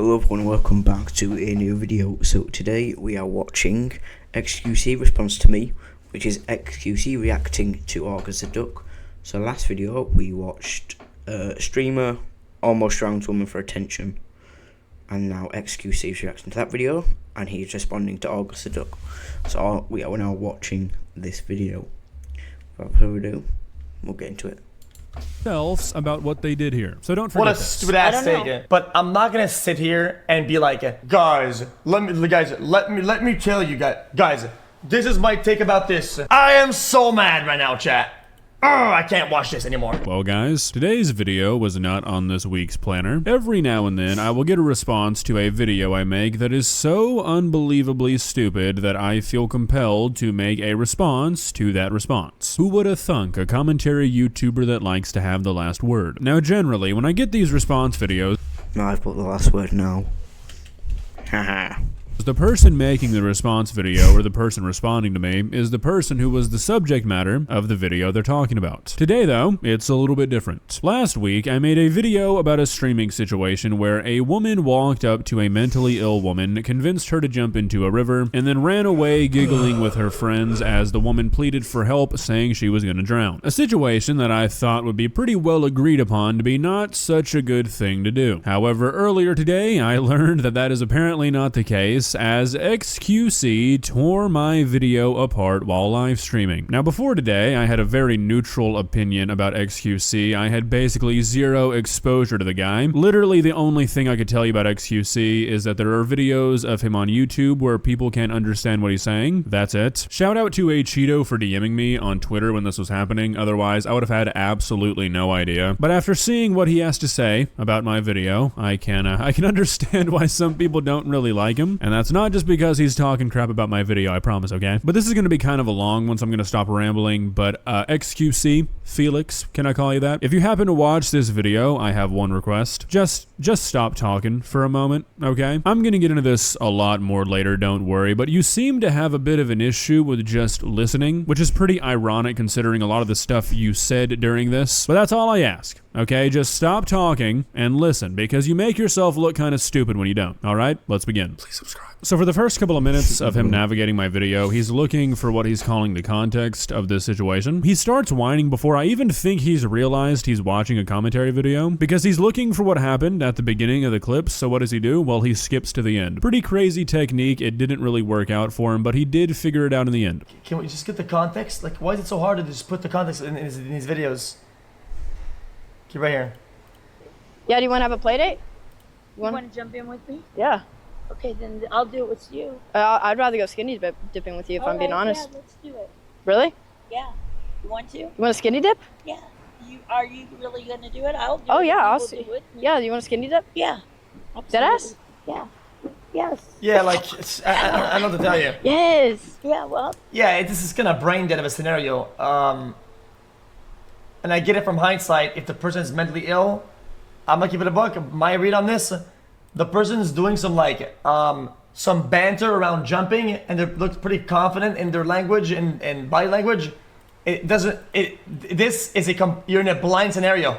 Hello everyone, welcome back to a new video. So today we are watching XQC response to me, which is XQC reacting to August the Duck. So last video we watched a streamer almost drowned woman for attention, and now XQC is reacting to that video and he's responding to August the Duck. So we are now watching this video. Without further ado, we'll get into it. About what they did here, so don't forget. What a stupid ass statement. But I'm not gonna sit here and be like, guys, let me tell you guys, this is my take about this. I am so mad right now, chat. I can't watch this anymore. Well guys, today's video was not on this week's planner. Every now and then I will get a response to a video I make that is so unbelievably stupid that I feel compelled to make a response to that response. Who would have thunk a commentary YouTuber that likes to have the last word? Now generally, when I get these response videos, No, I've put the last word now. Haha. the person making the response video, or the person responding to me, is the person who was the subject matter of the video they're talking about. Today though, it's a little bit different. Last week, I made a video about a streaming situation where a woman walked up to a mentally ill woman, convinced her to jump into a river, and then ran away giggling with her friends as the woman pleaded for help, saying she was gonna drown. A situation that I thought would be pretty well agreed upon to be not such a good thing to do. However, earlier today, I learned that that is apparently not the case, as XQC tore my video apart while live streaming. Now before today, I had a very neutral opinion about XQC. I had basically zero exposure to the guy. Literally the only thing I could tell you about XQC is that there are videos of him on YouTube where people can't understand what he's saying. That's it. Shout out to a Cheeto for DMing me on Twitter when this was happening, otherwise I would have had absolutely no idea. But after seeing what he has to say about my video, I can understand why some people don't really like him, and that's not just because he's talking crap about my video, I promise, okay? But this is going to be kind of a long one, so I'm going to stop rambling. But XQC, Felix, can I call you that? If you happen to watch this video, I have one request. Just stop talking for a moment, okay? I'm going to get into this a lot more later, don't worry, but you seem to have a bit of an issue with just listening, which is pretty ironic considering a lot of the stuff you said during this. But that's all I ask, okay? Just stop talking and listen, because you make yourself look kind of stupid when you don't, all right? Let's begin. Please subscribe. So for the first couple of minutes of him navigating my video, he's looking for what he's calling the context of this situation. He starts whining before I even think he's realized he's watching a commentary video, because he's looking for what happened at the beginning of the clip. So what does he do? Well, he skips to the end. Pretty crazy technique. It didn't really work out for him, but he did figure it out in the end. Can we just get the context? Like, why is it so hard to just put the context in his videos? Okay, right here. Yeah, do you want to have a play date? You want to jump in with me? Yeah. Okay, then I'll do it with you. I'd rather go skinny dipping with you if I'm being honest. Yeah, let's do it. Really? Yeah. You want to? You want a skinny dip? Yeah. Are you really going to do it? I'll do it. Oh, yeah, I'll do see. it. Yeah, you want a skinny dip? Yeah. Deadass? Yeah. Yes. Yeah, like, I don't know what to tell you. Yes. Yeah, well. Yeah, this is kind of brain dead of a scenario. And I get it from hindsight. If the person is mentally ill, I'm gonna give it a buck. My read on this, the person's doing some like some banter around jumping, and they look pretty confident in their language and body language. This is you're in a blind scenario.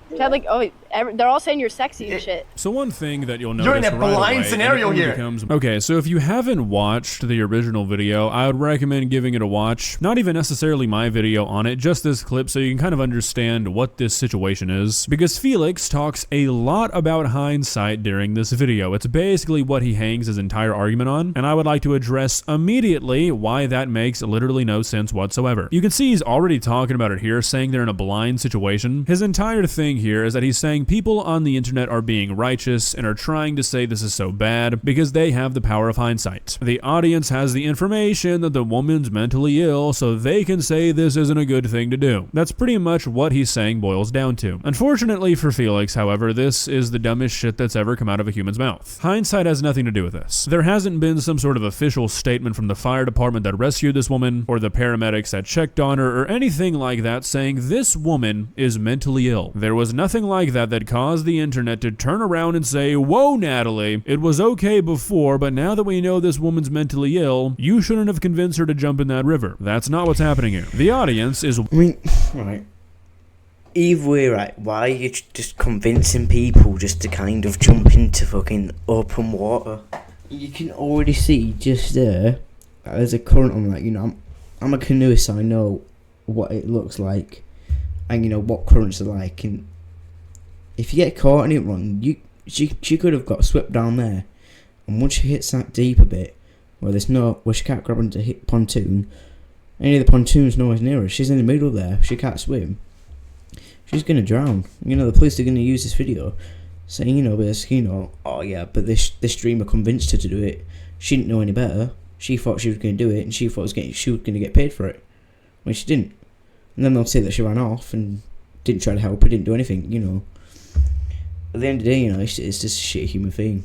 Yeah, like, oh, they're all saying you're sexy and shit. So one thing that you'll notice You're in a right blind away, scenario here. Okay, so if you haven't watched the original video, I would recommend giving it a watch. Not even necessarily my video on it, just this clip, so you can kind of understand what this situation is. Because Felix talks a lot about hindsight during this video. It's basically what he hangs his entire argument on, and I would like to address immediately why that makes literally no sense whatsoever. You can see he's already talking about it here, saying they're in a blind situation. His entire thing here is that he's saying people on the internet are being righteous and are trying to say this is so bad because they have the power of hindsight. The audience has the information that the woman's mentally ill, so they can say this isn't a good thing to do. That's pretty much what he's saying boils down to. Unfortunately for Felix, however, this is the dumbest shit that's ever come out of a human's mouth. Hindsight has nothing to do with this. There hasn't been some sort of official statement from the fire department that rescued this woman, or the paramedics that checked on her, or anything like that saying this woman is mentally ill. There was nothing like that caused the internet to turn around and say, whoa, Natalie, it was okay before, but now that we know this woman's mentally ill, you shouldn't have convinced her to jump in that river. That's not what's happening here. The audience is... Right. either way, right, why are you just convincing people just to kind of jump into fucking open water? You can already see just there, there's a current on that, you know, I'm a canoeist, so I know what it looks like, and you know what currents are like, and if you get caught in it wrong, she could have got swept down there, and once she hits that deep a bit, where she can't grab onto hit pontoon, any of the pontoons nowhere near her, she's in the middle there, she can't swim, she's gonna drown. You know, the police are gonna use this video, saying, you know, basically, you know, oh yeah, but this streamer convinced her to do it, she didn't know any better, she thought she was gonna do it, and she thought she was gonna get paid for it, when she didn't. And then they'll say that she ran off and didn't try to help her, didn't do anything, you know. At the end of the day, you know, it's just a shit human thing.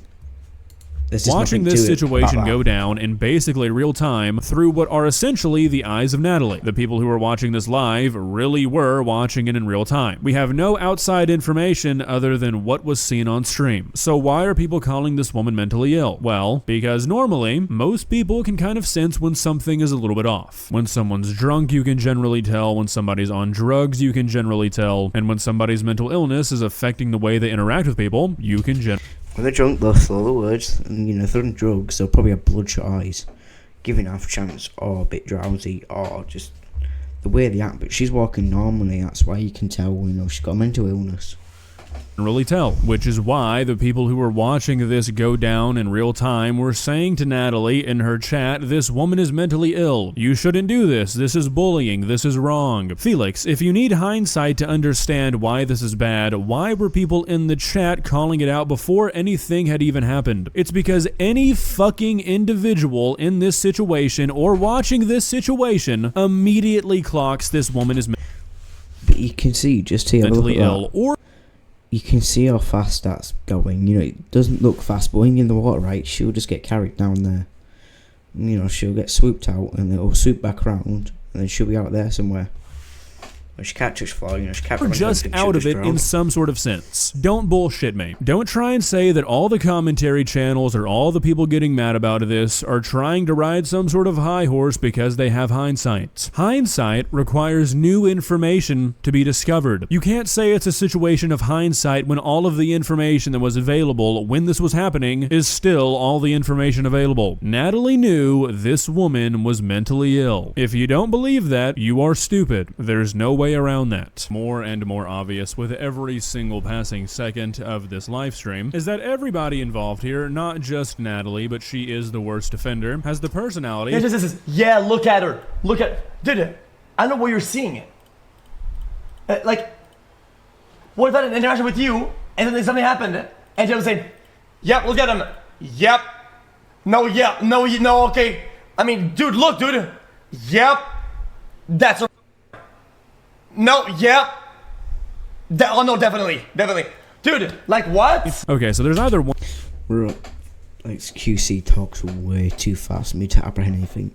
Watching this situation go down in basically real time through what are essentially the eyes of Natalie. The people who are watching this live really were watching it in real time. We have no outside information other than what was seen on stream. So why are people calling this woman mentally ill? Well, because normally, most people can kind of sense when something is a little bit off. When someone's drunk, you can generally tell. When somebody's on drugs, you can generally tell. And when somebody's mental illness is affecting the way they interact with people, you can generally... When they're drunk, they'll slow the words, and you know, if they're on drugs, they'll probably have bloodshot eyes, giving half a chance, or a bit drowsy, or just the way they act. But she's walking normally, that's why you can tell, you know, she's got a mental illness. Really tell, which is why the people who were watching this go down in real time were saying to Natalie in her chat, this woman is mentally ill, you shouldn't do this is bullying, this is wrong. Felix, if you need hindsight to understand why this is bad, why were people in the chat calling it out before anything had even happened? It's because any fucking individual in this situation or watching this situation immediately clocks this woman is But you can see, just here, mentally ill, or you can see how fast that's going. You know, it doesn't look fast, but when you're in the water, right, she'll just get carried down there. You know, she'll get swooped out, and then it'll swoop back around, and then she'll be out there somewhere. When she can't touch floor, you know, she can't... We're just out of it in some sort of sense. Don't bullshit me. Don't try and say that all the commentary channels or all the people getting mad about this are trying to ride some sort of high horse because they have hindsight. Hindsight requires new information to be discovered. You can't say it's a situation of hindsight when all of the information that was available when this was happening is still all the information available. Natalie knew this woman was mentally ill. If you don't believe that, you are stupid. There's no way around that. More and more obvious with every single passing second of this live stream is that everybody involved here, not just Natalie, but she is the worst offender, has the personality. Yeah, look at her. Look at, dude. I know what you're seeing. Like, what if I had an interaction with you and then something happened and she was saying, "Yep, look at him. Yep. No, yeah, no, no, okay. I mean, dude, look, dude. Yep. That's a no, yep. Oh no, definitely. Dude, like what? Okay, so there's either one. Like, XQC talks way too fast for me to apprehend anything.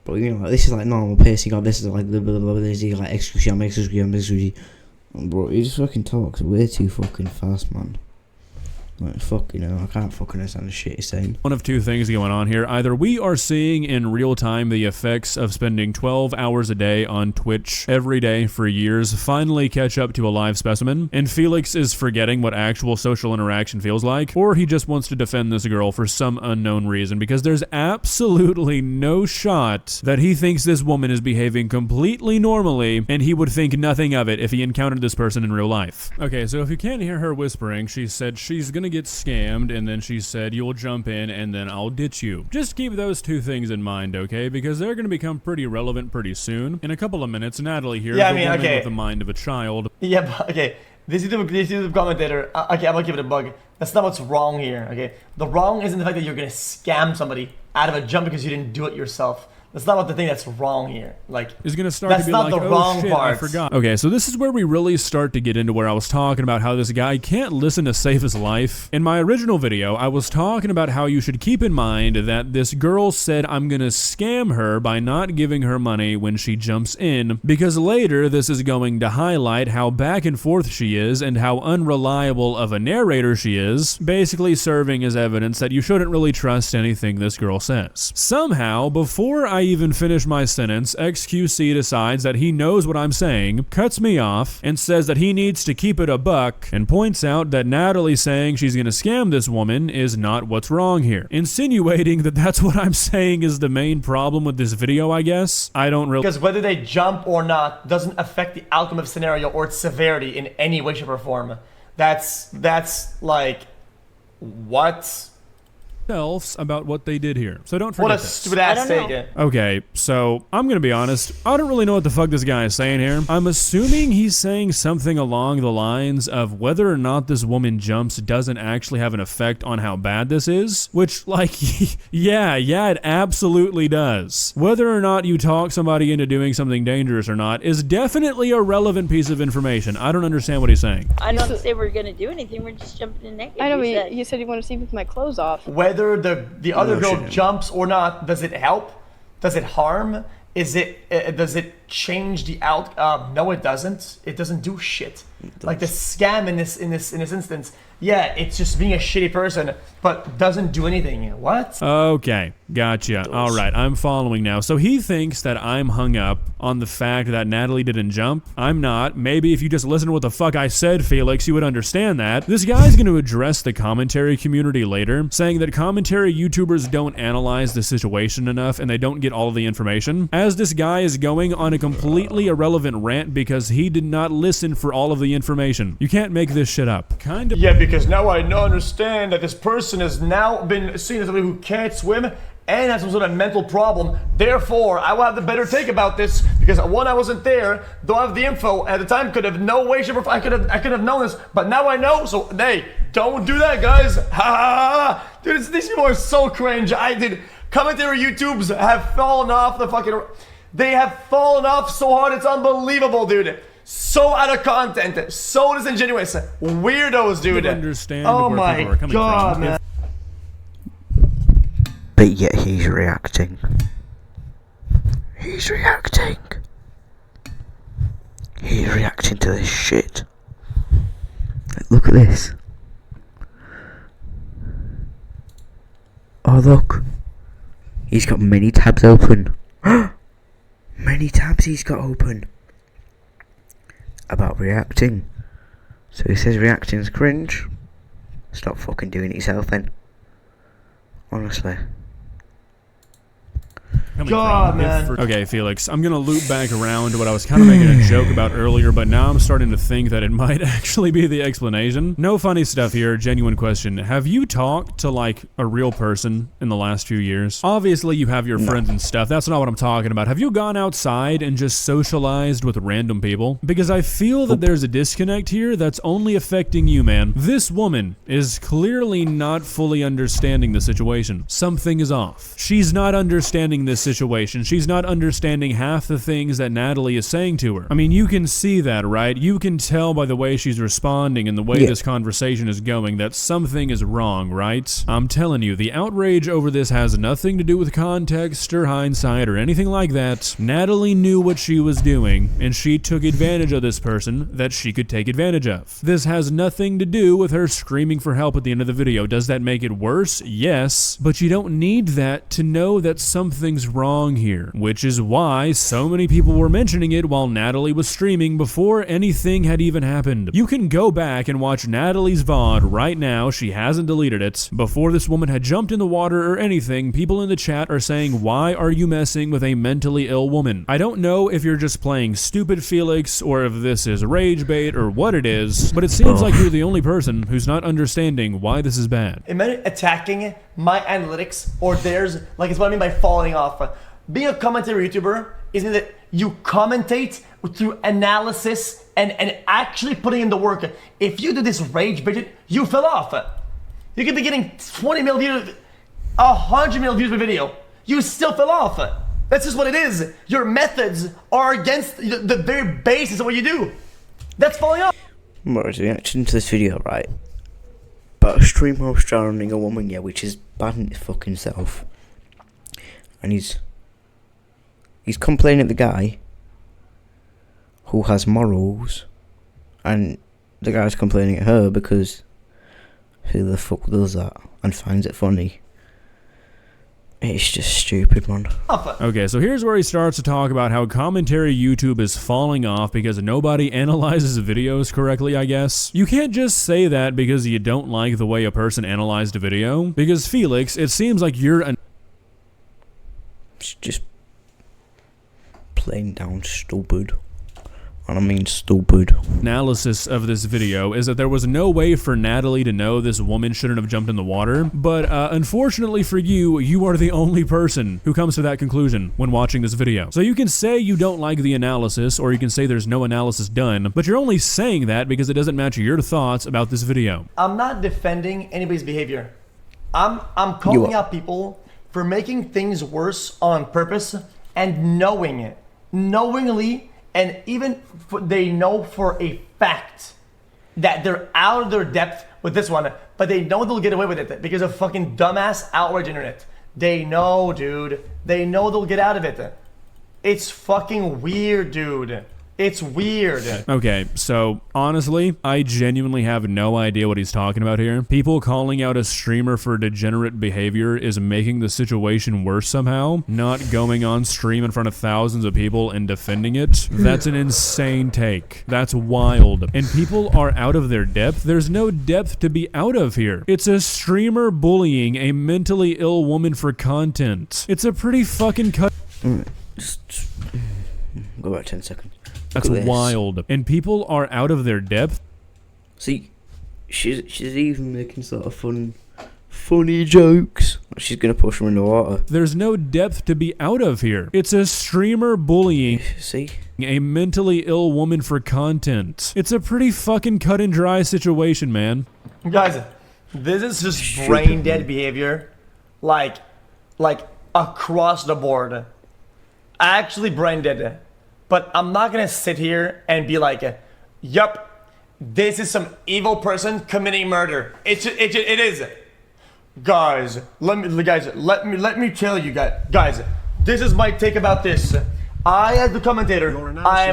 But you know, like, this is like normal pacing. Oh, this is like blah blah blah. This is like XQC, I'm XQC. Bro, he just fucking talks way too fucking fast, man. Like, fuck, you know, I can't fucking understand the shit he's saying. One of two things going on here. Either we are seeing in real time the effects of spending 12 hours a day on Twitch every day for years finally catch up to a live specimen, and Felix is forgetting what actual social interaction feels like, or he just wants to defend this girl for some unknown reason, because there's absolutely no shot that he thinks this woman is behaving completely normally, and he would think nothing of it if he encountered this person in real life. Okay, so if you can't hear her whispering, she said she's gonna get scammed, and then she said you'll jump in and then I'll ditch you. Just keep those two things in mind, okay? Because they're gonna become pretty relevant pretty soon. In a couple of minutes, Natalie here, yeah, the woman with the mind of a child. Yeah, but, okay. This YouTube commentator, okay, I'm gonna give it a bug. That's not what's wrong here, okay? The wrong isn't the fact that you're gonna scam somebody out of a jump because you didn't do it yourself. That's not what the thing that's wrong here. Like, is gonna start that's to be not like, the oh wrong shit, part. I forgot. Okay, so this is where we really start to get into where I was talking about how this guy can't listen to save his life. In my original video, I was talking about how you should keep in mind that this girl said I'm gonna scam her by not giving her money when she jumps in, because later this is going to highlight how back and forth she is and how unreliable of a narrator she is, basically serving as evidence that you shouldn't really trust anything this girl says. Somehow, before I even finish my sentence, XQC decides that he knows what I'm saying, cuts me off, and says that he needs to keep it a buck, and points out that Natalie saying she's gonna scam this woman is not what's wrong here. Insinuating that that's what I'm saying is the main problem with this video, I guess. I don't really— Because whether they jump or not doesn't affect the outcome of the scenario or its severity in any way, shape, or form. That's like, what? About what they did here. So don't forget What a this. stupid ass take. Okay, so I'm gonna be honest, I don't really know what the fuck this guy is saying here. I'm assuming he's saying something along the lines of whether or not this woman jumps doesn't actually have an effect on how bad this is, which, like, yeah, it absolutely does. Whether or not you talk somebody into doing something dangerous or not is definitely a relevant piece of information. I don't understand what he's saying. I don't say we're gonna do anything. We're just jumping in naked. I know, but you said you want to see me with my clothes off. Whether the other girl jumps or not, does it help? Does it harm? Does it change the outcome? No, it doesn't. It doesn't do shit. Like the scam in this instance, yeah, it's just being a shitty person, but doesn't do anything. What? Okay, gotcha. All right, I'm following now. So he thinks that I'm hung up on the fact that Natalie didn't jump. I'm not. Maybe if you just listen to what the fuck I said, Felix, you would understand that. This guy's going to address the commentary community later, saying that commentary YouTubers don't analyze the situation enough and they don't get all of the information. As this guy is going on a completely irrelevant rant because he did not listen for all of the information. You can't make this shit up. Kind of. Yeah, because now I understand that this person has now been seen as somebody who can't swim and has some sort of mental problem. Therefore, I will have the better take about this because one, I wasn't there, don't have the info, and at the time could have no way, shape, or form. I could have known this, but now I know. So hey, don't do that, guys. Ha ha ha! Dude, these people are so cringe. Commentary YouTubes have fallen off the fucking. They have fallen off so hard, it's unbelievable, dude. So out of content, so disingenuous, weirdos, dude. Understand oh where my people are coming god, from. man. But yet he's reacting. He's reacting. He's reacting to this shit. Look at this. Oh look. He's got many tabs open. Many tabs he's got open. About reacting. So he says reacting's cringe. Stop fucking doing it yourself then. Honestly. God, man. Okay, Felix, I'm gonna loop back around to what I was kind of making a joke about earlier, but now I'm starting to think that it might actually be the explanation. No funny stuff here, genuine question. Have you talked to, like, a real person in the last few years? Obviously, you have your friends and stuff. That's not what I'm talking about. Have you gone outside and just socialized with random people? Because I feel that there's a disconnect here that's only affecting you, man. This woman is clearly not fully understanding the situation. Something is off. She's not understanding this situation. She's not understanding half the things that Natalie is saying to her. I mean, you can see that, right? You can tell by the way she's responding and the way this conversation is going that something is wrong, right? I'm telling you, the outrage over this has nothing to do with context or hindsight or anything like that. Natalie knew what she was doing, and she took advantage of this person that she could take advantage of. This has nothing to do with her screaming for help at the end of the video. Does that make it worse? Yes, but you don't need that to know that something's wrong here, which is why so many people were mentioning it while Natalie was streaming before anything had even happened. You can go back and watch Natalie's VOD right now, she hasn't deleted it. Before this woman had jumped in the water or anything, people in the chat are saying, why are you messing with a mentally ill woman? I don't know if you're just playing stupid, Felix, or if this is rage bait or what it is, but it seems like you're the only person who's not understanding why this is bad. Imagine attacking my analytics or theirs, like it's what I mean by falling off. Being a commentary YouTuber isn't that you commentate through analysis and actually putting in the work. If you do this rage bait, you fell off. You could be getting 20 million views, 100 million views per video. You still fell off. That's just what it is. Your methods are against the very basis of what you do. That's falling off. Whereas reaction to this video, right? But a stream host drowning a woman, yeah, which is bad in its fucking self. And he's complaining at the guy who has morals, and the guy's complaining at her because who the fuck does that and finds it funny? It's just stupid, man. Okay, so here's where he starts to talk about how commentary YouTube is falling off because nobody analyzes videos correctly, I guess. You can't just say that because you don't like the way a person analyzed a video. Because Felix, it seems like you're an... It's just plain down stupid. And I mean stupid. Analysis of this video is that there was no way for Natalie to know this woman shouldn't have jumped in the water, but unfortunately for you, you are the only person who comes to that conclusion when watching this video. So you can say you don't like the analysis, or you can say there's no analysis done, but you're only saying that because it doesn't match your thoughts about this video. I'm not defending anybody's behavior. I'm calling out people for making things worse on purpose and knowing it. Knowingly, and even they know for a fact that they're out of their depth with this one, but they know they'll get away with it because of fucking dumbass outrage internet. They know, dude. They know they'll get out of it. It's fucking weird, dude. It's weird. Okay, so honestly, I genuinely have no idea what he's talking about here. People calling out a streamer for degenerate behavior is making the situation worse somehow. Not going on stream in front of thousands of people and defending it. That's an insane take. That's wild. And people are out of their depth. There's no depth to be out of here. It's a streamer bullying a mentally ill woman for content. It's a pretty fucking cut. Just go back 10 seconds. That's wild. And people are out of their depth. See, she's even making sort of funny jokes. She's gonna push him in the water. There's no depth to be out of here. It's a streamer bullying See? a mentally ill woman for content. It's a pretty fucking cut and dry situation, man. Guys, this is just brain dead behavior. Like across the board. Actually brain dead. But I'm not gonna sit here and be like, yup, this is some evil person committing murder. It is. Guys, let me tell you guys, this is my take about this. I, as the commentator, I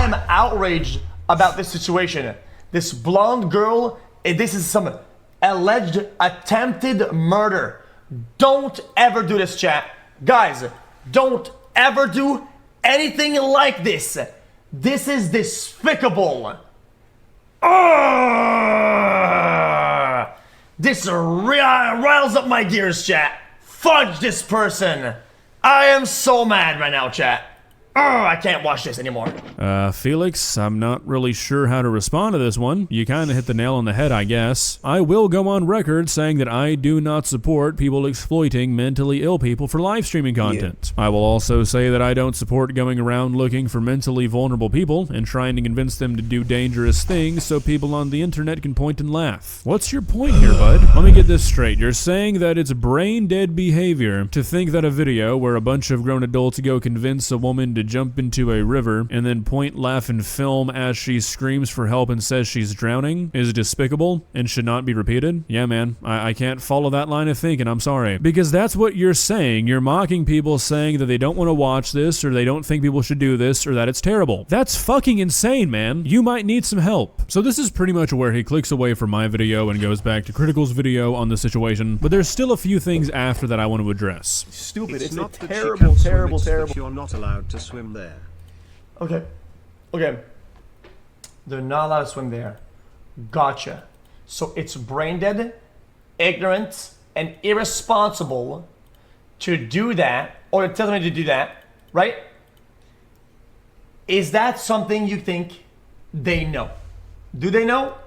am outraged about this situation. This blonde girl, this is some alleged attempted murder. Don't ever do this, chat. Guys, don't ever do anything like this. This is despicable. This riles up my gears, chat. Fudge this person. I am so mad right now, chat. I can't watch this anymore. Felix, I'm not really sure how to respond to this one. You kind of hit the nail on the head, I guess. I will go on record saying that I do not support people exploiting mentally ill people for live streaming content. Yeah. I will also say that I don't support going around looking for mentally vulnerable people and trying to convince them to do dangerous things so people on the internet can point and laugh. What's your point here, bud? Let me get this straight. You're saying that it's brain-dead behavior to think that a video where a bunch of grown adults go convince a woman to jump into a river and then point, laugh, and film as she screams for help and says she's drowning is despicable and should not be repeated? Yeah, man, I can't follow that line of thinking, I'm sorry. Because that's what you're saying. You're mocking people saying that they don't want to watch this, or they don't think people should do this, or that it's terrible. That's fucking insane, man. You might need some help. So this is pretty much where he clicks away from my video and goes back to Critical's video on the situation, but there's still a few things after that I want to address. Stupid, it's not terrible. You're not allowed to swim there. Okay. They're not allowed to swim there. Gotcha. So it's brain dead, ignorant, and irresponsible to do that, or to tell me to do that, right? Is that something you think they know? Do they know?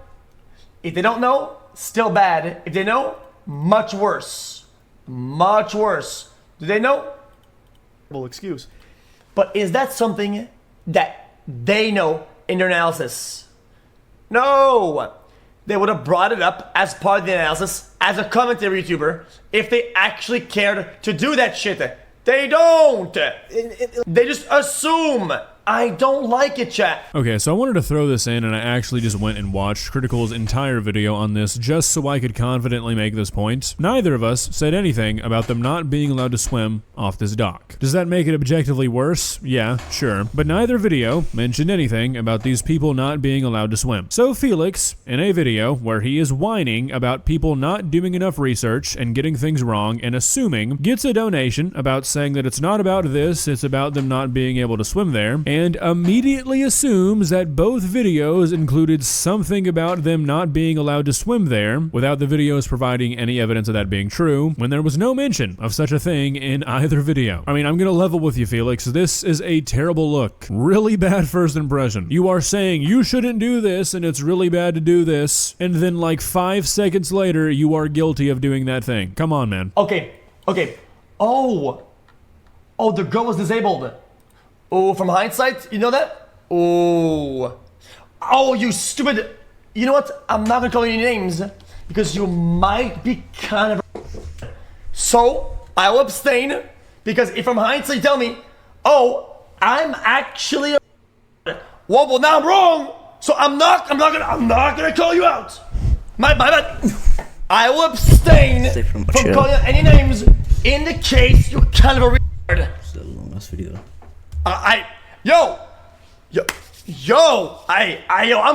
If they don't know, still bad. If they know, much worse. Much worse. Do they know? Well, excuse. But is that something that they know in their analysis? No! They would have brought it up as part of the analysis as a commentary YouTuber if they actually cared to do that shit. They don't! They just assume. I don't like it, chat. Okay, so I wanted to throw this in, and I actually just went and watched Critical's entire video on this just so I could confidently make this point. Neither of us said anything about them not being allowed to swim off this dock. Does that make it objectively worse? Yeah, sure. But neither video mentioned anything about these people not being allowed to swim. So Felix, in a video where he is whining about people not doing enough research and getting things wrong and assuming, gets a donation about saying that it's not about this, it's about them not being able to swim there, and immediately assumes that both videos included something about them not being allowed to swim there, without the videos providing any evidence of that being true, when there was no mention of such a thing in either video. I mean, I'm gonna level with you, Felix. This is a terrible look. Really bad first impression. You are saying you shouldn't do this, and it's really bad to do this, and then like 5 seconds later, you are guilty of doing that thing. Come on, man. Okay. Oh, the girl was disabled. Oh, from hindsight, you know that? Oh, you stupid. You know what? I'm not gonna call you names because you might be kind of. So I will abstain because if from hindsight you tell me, oh, I'm actually a. Well, now I'm wrong. So I'm not gonna call you out. My bad. I will abstain from calling out any names in the case you're kind of a retard. It's a long ass video. I'm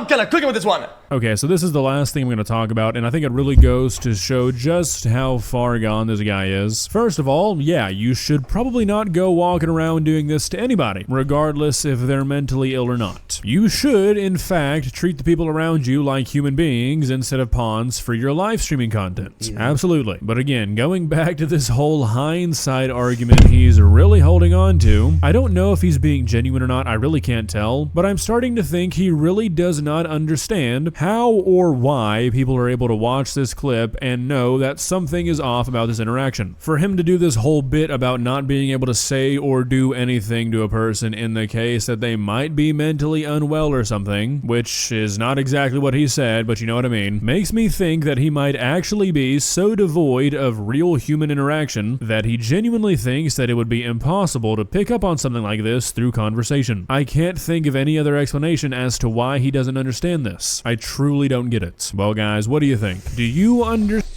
kind of cooking with this one. Okay, so this is the last thing I'm going to talk about, and I think it really goes to show just how far gone this guy is. First of all, yeah, you should probably not go walking around doing this to anybody, regardless if they're mentally ill or not. You should, in fact, treat the people around you like human beings instead of pawns for your live streaming content. Yeah. Absolutely. But again, going back to this whole hindsight argument he's really holding on to, I don't know if he's being genuine or not, I really can't tell, but I'm starting to think he really does not understand how or why people are able to watch this clip and know that something is off about this interaction. For him to do this whole bit about not being able to say or do anything to a person in the case that they might be mentally unwell or something, which is not exactly what he said, but you know what I mean, makes me think that he might actually be so devoid of real human interaction that he genuinely thinks that it would be impossible to pick up on something like this through conversation. I can't think of any other explanation as to why he doesn't understand this. I truly don't get it. Well, guys, what do you think? Do you understand?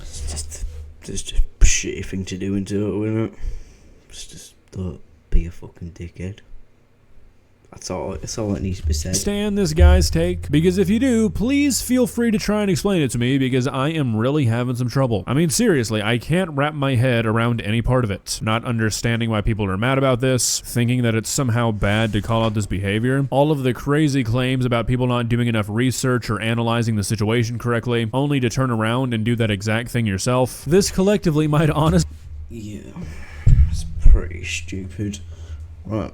It's just a shitty thing to do into it, isn't it? Just don't be a fucking dickhead. That's all that needs to be said. Understand this guy's take? Because if you do, please feel free to try and explain it to me because I am really having some trouble. I mean, seriously, I can't wrap my head around any part of it. Not understanding why people are mad about this, thinking that it's somehow bad to call out this behavior, all of the crazy claims about people not doing enough research or analyzing the situation correctly, only to turn around and do that exact thing yourself. This collectively might honestly... Yeah, it's pretty stupid. Right.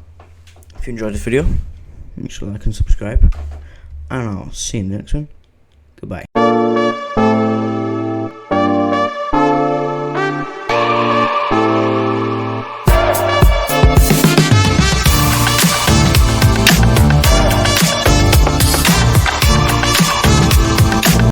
If you enjoyed this video, make sure to like and subscribe, and I'll see you in the next one. Goodbye.